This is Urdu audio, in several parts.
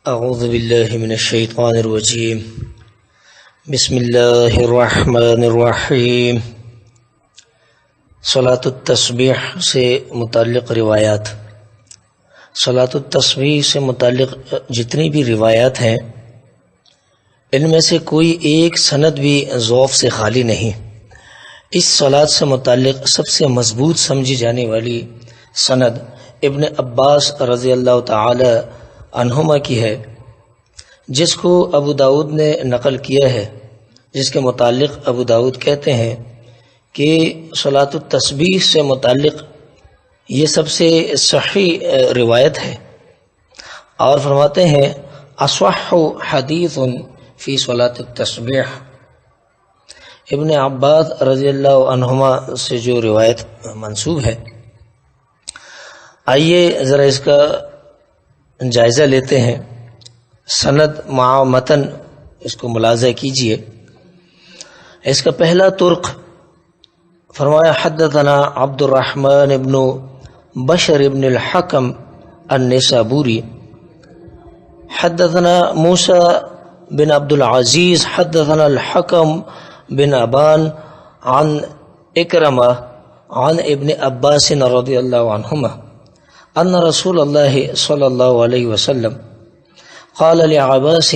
اعوذ باللہ من الشیطان الرجیم بسم اللہ الرحمن الرحیم۔ صلاۃ التسبیح سے متعلق روایات۔ صلاۃ التسبیح سے متعلق جتنی بھی روایات ہیں ان میں سے کوئی ایک سند بھی ضعف سے خالی نہیں۔ اس صلاۃ سے متعلق سب سے مضبوط سمجھی جانے والی سند ابن عباس رضی اللہ تعالی عنہما کی ہے، جس کو ابو داؤد نے نقل کیا ہے، جس کے متعلق ابو داؤد کہتے ہیں کہ صلاۃ التسبیح سے متعلق یہ سب سے صحیح روایت ہے، اور فرماتے ہیں اصح حدیث فی صلاۃ التسبیح۔ ابن عباس رضی اللہ عنہما سے جو روایت منسوب ہے، آئیے ذرا اس کا جائزہ لیتے ہیں۔ سند مع متن اس کو ملاحظہ کیجئے۔ اس کا پہلا طرق فرمایا حدثنا عبد الرحمن ابن بشر ابن الحکم النسابوری حدثنا موسیٰ بن عبد العزیز حدثنا الحکم بن ابان عن اکرمہ عن ابن عباس رضی اللہ عنہما ان رسول اللہ صلی اللہ علیہ وسلم قال لعباس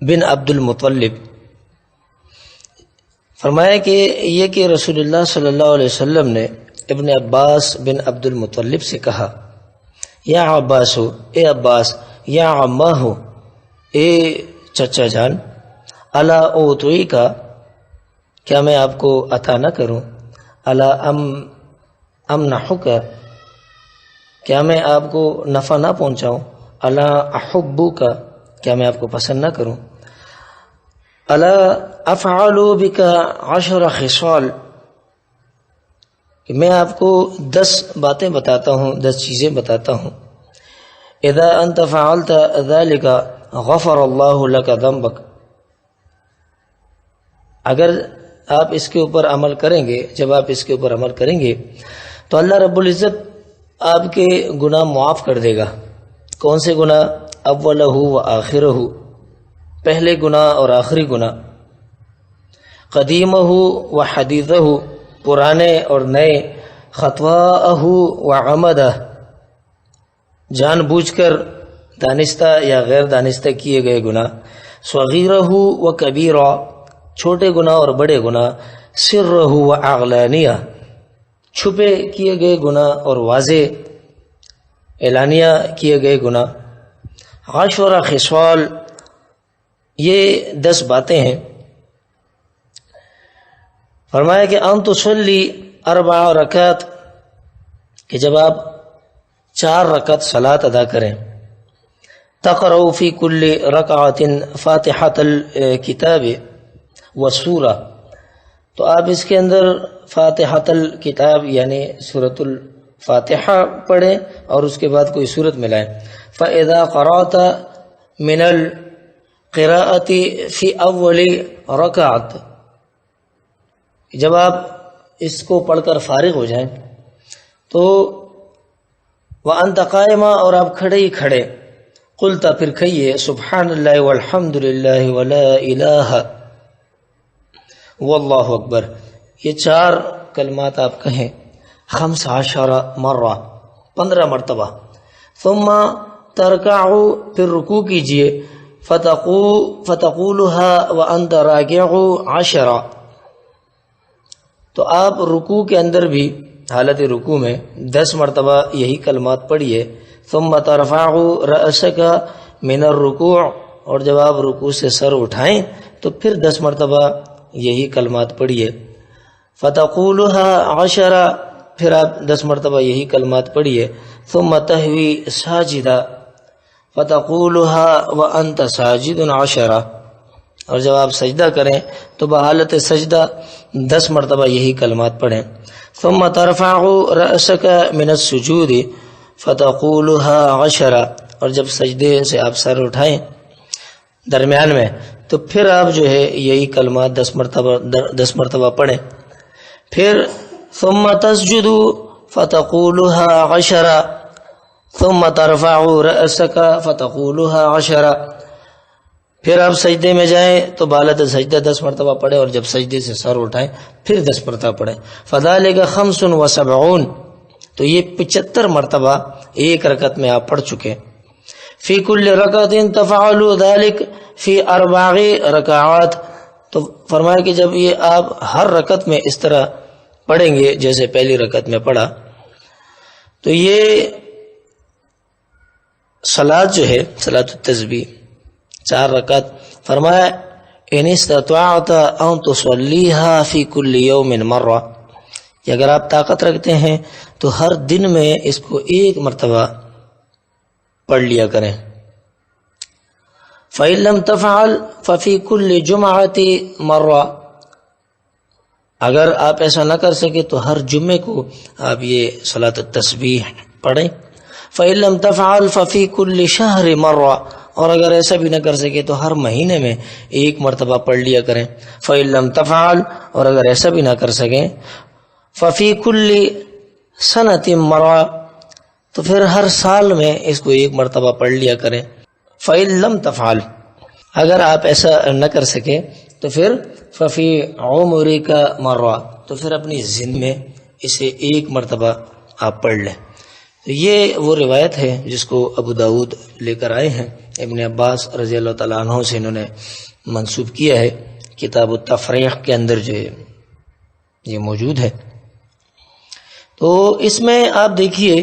بن عبد المطلب، فرمایا کہ یہ کہ رسول اللہ صلی اللہ علیہ وسلم نے ابن عباس بن عبد المطلب سے کہا، یا عباس ہو، اے عباس، یا عمہ ہو، اے چچا جان، الا اوتوئی کا، کیا میں آپ کو عطا نہ کروں، الا امنحو کا، کیا میں آپ کو نفع نہ پہنچاؤں، الا احبو کا، کیا میں آپ کو پسند نہ کروں، الا افعل بک 10 خصال، کہ میں آپ کو 10 باتیں بتاتا ہوں، 10 چیزیں بتاتا ہوں، اذا انت فعلت ذلك غفر اللہ لک ذنبک، اگر آپ اس کے اوپر عمل کریں گے، جب آپ اس کے اوپر عمل کریں گے تو اللہ رب العزت آپ کے گناہ معاف کر دے گا۔ کون سے گناہ؟ اولہ و آخرہ، پہلے گناہ اور آخری گناہ، قدیمہ و حدیثہ، پرانے اور نئے، خطواہ و عمدہ، جان بوجھ کر دانستہ یا غیر دانستہ کیے گئے گناہ، صغیرہ و کبیرہ، چھوٹے گناہ اور بڑے گناہ، سرہ و اعلانیہ، چھپے کیے گئے گناہ اور واضح اعلانیہ کیے گئے گناہ، 10 خصال، یہ 10 باتیں ہیں۔ فرمایا کہ ان تصلی 4 رکعت، کہ جب آپ 4 رکعت صلاۃ ادا کریں، تقرأ فی کل رکعت فاتحۃ الکتاب وسورہ، تو آپ اس کے اندر فاتحۃ الکتاب یعنی سورۃ الفاتحہ پڑھیں اور اس کے بعد کوئی سورت ملائیں۔ فَإِذَا قَرَأْتَ مِنَ الْقِرَاءَةِ فِي أَوَّلِ رَكَعَةٍ، جب آپ اس کو پڑھ کر فارغ ہو جائیں تو وَأَنْتَ قَائِمًا، اور آپ کھڑے ہی کھڑے، قُلْتَ، پھر کہیے، سبحان اللہ والحمد للہ ولا الہ واللہ اکبر، یہ 4 کلمات آپ کہیں 15 مرہ، 15 مرتبہ، ثم ترکعوا، پھر رکوع کیجئے، فتقولها وانت راکع 10، تو آپ رکوع کے اندر بھی حالت رکوع میں 10 مرتبہ یہی کلمات پڑھیے، ثم ترفع رأسک من الرکوع، اور جب آپ رکوع سے سر اٹھائیں تو پھر 10 مرتبہ یہی کلمات پڑھیے، فتقولها 10، پھر آپ 10 مرتبہ یہی کلمات پڑھیے، ثم تہوی ساجدہ فتقولها وانت ساجد 10، اور جب آپ سجدہ کریں تو بحالت سجدہ 10 مرتبہ یہی کلمات پڑھیں، ثم ترفع رأسک من السجود فتقولها 10، اور جب سجدے سے آپ سر اٹھائیں درمیان میں تو پھر آپ جو ہے یہی کلمات 10 مرتبہ پڑھیں، پھر ثم تسجد فتقولها 10، ثم ترفع رأسك فتقولها 10، پھر آپ سجدے میں جائیں تو بالت سجدہ 10 مرتبہ پڑھیں، اور جب سجدے سے سر اٹھائیں پھر 10 مرتبہ پڑھیں۔ فذلك 75، تو یہ 75 مرتبہ ایک رکعت میں آپ پڑھ چکے۔ فی کل رکعت تفعل ذلك فی 4 رکعات، تو فرمایا کہ جب یہ آپ ہر رکعت میں اس طرح پڑھیں گے جیسے پہلی رکعت میں پڑھا، تو یہ صلاۃ جو ہے صلاۃ التسبیح 4 رکعت، فرمایا ان استطعت ان تصلیها فی کل یوم مرہ، کہ اگر آپ طاقت رکھتے ہیں تو ہر دن میں اس کو ایک مرتبہ پڑھ لیا کریں۔ فإن لم تفعل ففي كل جمعة مرہ، اگر آپ ایسا نہ کر سکے تو ہر جمعے کو آپ یہ صلاۃ التسبیح پڑھیں۔ فإن لم تفعل ففي كل شهر مرہ، اور اگر ایسا بھی نہ کر سکے تو ہر مہینے میں ایک مرتبہ پڑھ لیا کریں۔ فإن لم تفعل، اور اگر ایسا بھی نہ کر سکیں، ففي كل سنة مرہ، تو پھر ہر سال میں اس کو ایک مرتبہ پڑھ لیا کریں۔ فإن لم تفعل، اگر آپ ایسا نہ کر سکے تو پھر ففي عمرك مرہ، تو پھر اپنی زندگی میں اسے ایک مرتبہ آپ پڑھ لیں۔ تو یہ وہ روایت ہے جس کو ابو داود لے کر آئے ہیں، ابن عباس رضی اللہ تعالیٰ عنہ سے انہوں نے منسوب کیا ہے، کتاب التفریح کے اندر جو یہ موجود ہے۔ تو اس میں آپ دیکھیے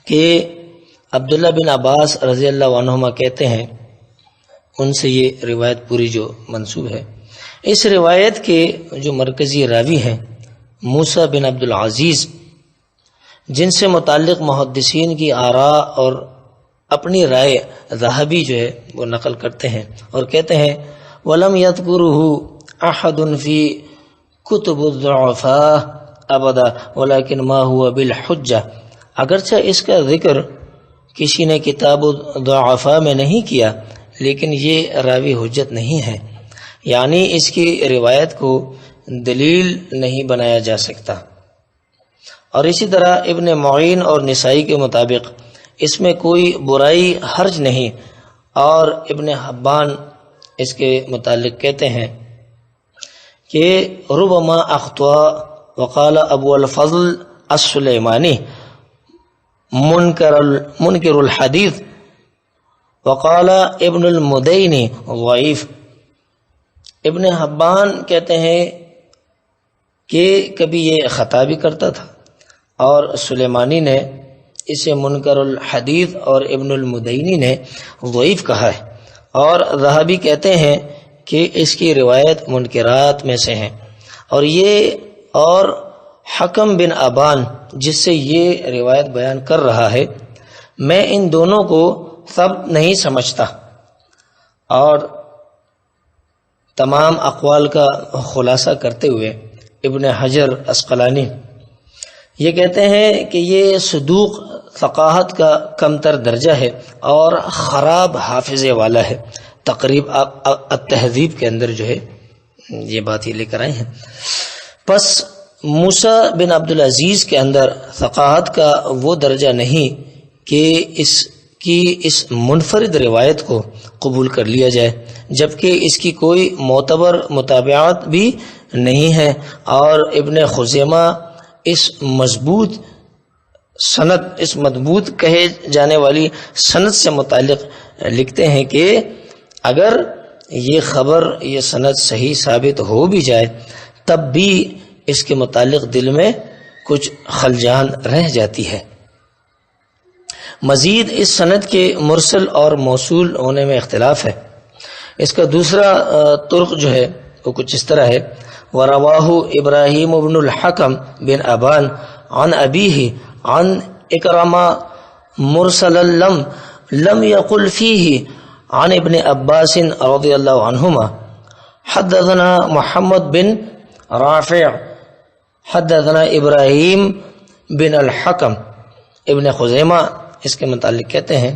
کہ عبداللہ بن عباس رضی اللہ عنہما کہتے ہیں، ان سے یہ روایت پوری جو منسوب ہے، اس روایت کے جو مرکزی راوی ہیں موسیٰ بن عبد العزیز، جن سے متعلق محدثین کی آراء اور اپنی رائے ذہبی جو ہے وہ نقل کرتے ہیں اور کہتے ہیں وَلَمْ يَذْكُرُهُ أَحَدٌ فِي كُتُبُ الضُّعَفَاءِ أَبَدًا وَلَكِنْ مَا هُوَ بِالْحُجَّةِ، اگرچہ اس کا ذکر کسی نے کتاب الضعفاء میں نہیں کیا لیکن یہ راوی حجت نہیں ہے، یعنی اس کی روایت کو دلیل نہیں بنایا جا سکتا۔ اور اسی طرح ابن معین اور نسائی کے مطابق اس میں کوئی برائی حرج نہیں، اور ابن حبان اس کے متعلق کہتے ہیں کہ ربما اخطا، وقال ابو الفضل السلیمانی منکر الحدیث، وقال ابن المدینی ضعیف۔ ابن حبان کہتے ہیں کہ کبھی یہ خطا بھی کرتا تھا، اور سلیمانی نے اسے منکر الحدیث اور ابن المدینی نے ضعیف کہا ہے، اور ذہبی کہتے ہیں کہ اس کی روایت منکرات میں سے ہیں۔ اور حکم بن ابان جس سے یہ روایت بیان کر رہا ہے، میں ان دونوں کو سب نہیں سمجھتا، اور تمام اقوال کا خلاصہ کرتے ہوئے ابن حجر عسقلانی یہ کہتے ہیں کہ یہ صدوق ثقاہت کا کمتر درجہ ہے اور خراب حافظے والا ہے۔ تقریب التہذیب کے اندر جو ہے یہ بات یہ لے کر آئے ہیں۔ پس موسیٰ بن عبد العزیز کے اندر ثقاہت کا وہ درجہ نہیں کہ اس منفرد روایت کو قبول کر لیا جائے، جبکہ اس کی کوئی معتبر متابعات بھی نہیں ہے۔ اور ابن خزیمہ اس مضبوط کہے جانے والی سند سے متعلق لکھتے ہیں کہ اگر یہ خبر یہ سند صحیح ثابت ہو بھی جائے تب بھی اس کے متعلق دل میں کچھ خلجان رہ جاتی ہے۔ مزید اس سند کے مرسل اور موصول ہونے میں اختلاف ہے۔ اس کا دوسرا طرق جو ہے وہ کچھ اس طرح ہے، وَرَوَاهُ إِبْرَاهِيمُ بْنُ الْحَكَمْ بن ابان عن أبيه عن إكرمة مرسلا لم يقل فيه عن ابن عباس رضي الله عنهما حدثنا محمد بن رافع حدثنا إبراهيم بن الحكم۔ ابن خزیمہ اس کے متعلق کہتے ہیں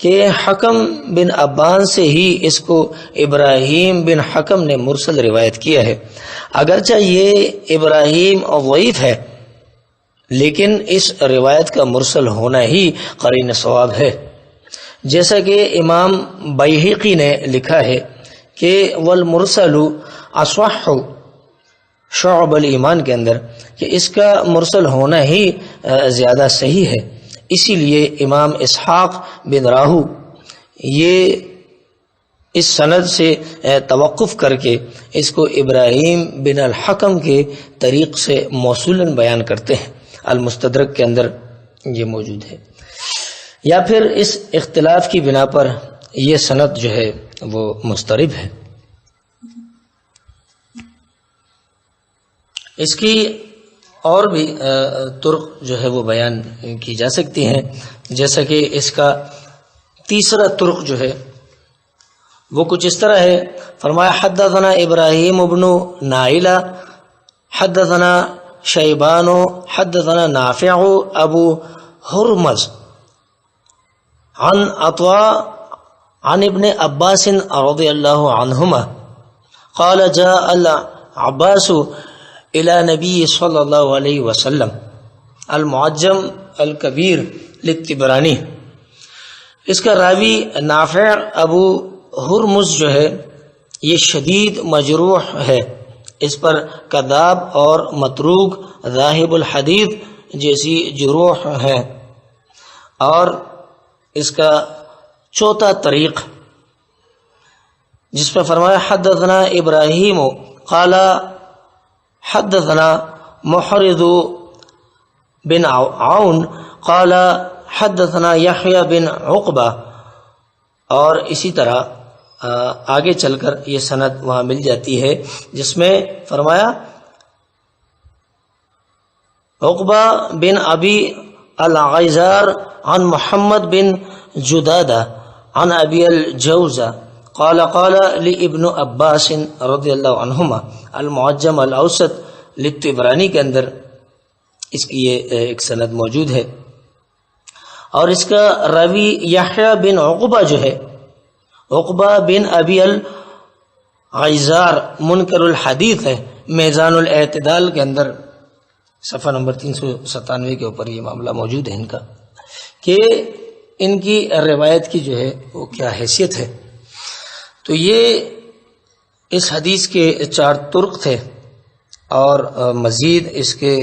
کہ حکم بن ابان سے ہی اس کو ابراہیم بن حکم نے مرسل روایت کیا ہے، اگرچہ یہ ابراہیم ضعیف ہے لیکن اس روایت کا مرسل ہونا ہی قرین صواب ہے، جیسا کہ امام بیہقی نے لکھا ہے کہ والمرسل اصح شعب الایمان کے اندر کہ اس کا مرسل ہونا ہی زیادہ صحیح ہے. اسی لیے امام اسحاق بن راہو یہ اس سند سے توقف کر کے اس کو ابراہیم بن الحکم کے طریق سے موصولاً بیان کرتے ہیں. المستدرک کے اندر یہ موجود ہے. یا پھر اس اختلاف کی بنا پر یہ سند جو ہے وہ مضطرب ہے. اس کی اور بھی طرق جو ہے وہ بیان کی جا سکتی ہیں، جیسا کہ اس کا تیسرا طرق جو ہے وہ کچھ اس طرح ہے. فرمایا حدثنا ابراہیم ابن نائلہ حدثنا شیبان حدثنا نافع ابو ہرمز عن عطاء عن ابن عباس رضی اللہ عنہما قال جاء العباس الى نبی صلی اللہ علیہ وسلم. المعجم الکبیر للطبرانی. اس کا راوی نافع ابو ہرمز جو ہے یہ شدید مجروح ہے، اس پر کذاب اور متروک ذاہب الحدیث جیسی جروح ہے. اور اس کا چوتھا طریق جس پہ فرمایا حدثنا ابراہیم قال حدثنا محرز بن عون قال حدثنا یحییٰ بن عقبہ، اور اسی طرح آگے چل کر یہ سند وہاں مل جاتی ہے جس میں فرمایا عقبہ بن ابی الغیزار عن محمد بن جدادہ عن ابی الجوزہ قال قال لابن عباس رضی اللہ عنہما. المعجم الاوسط للطبرانی کے اندر اس کی یہ ایک سند موجود ہے. اور اس کا راوی یحییٰ بن عقبہ جو ہے، عقبہ بن ابی الغیزار منکر الحدیث ہے. میزان الاعتدال کے اندر صفحہ نمبر 397 کے اوپر یہ معاملہ موجود ہے ان کا کہ ان کی روایت کی جو ہے وہ کیا حیثیت ہے. تو یہ اس حدیث کے 4 طرق تھے، اور مزید اس کے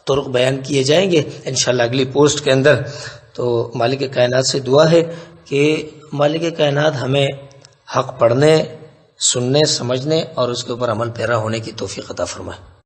طرق بیان کیے جائیں گے انشاءاللہ اگلی پوسٹ کے اندر. تو مالک کائنات سے دعا ہے کہ مالک کائنات ہمیں حق پڑھنے، سننے، سمجھنے اور اس کے اوپر عمل پیرا ہونے کی توفیق عطا فرمائے.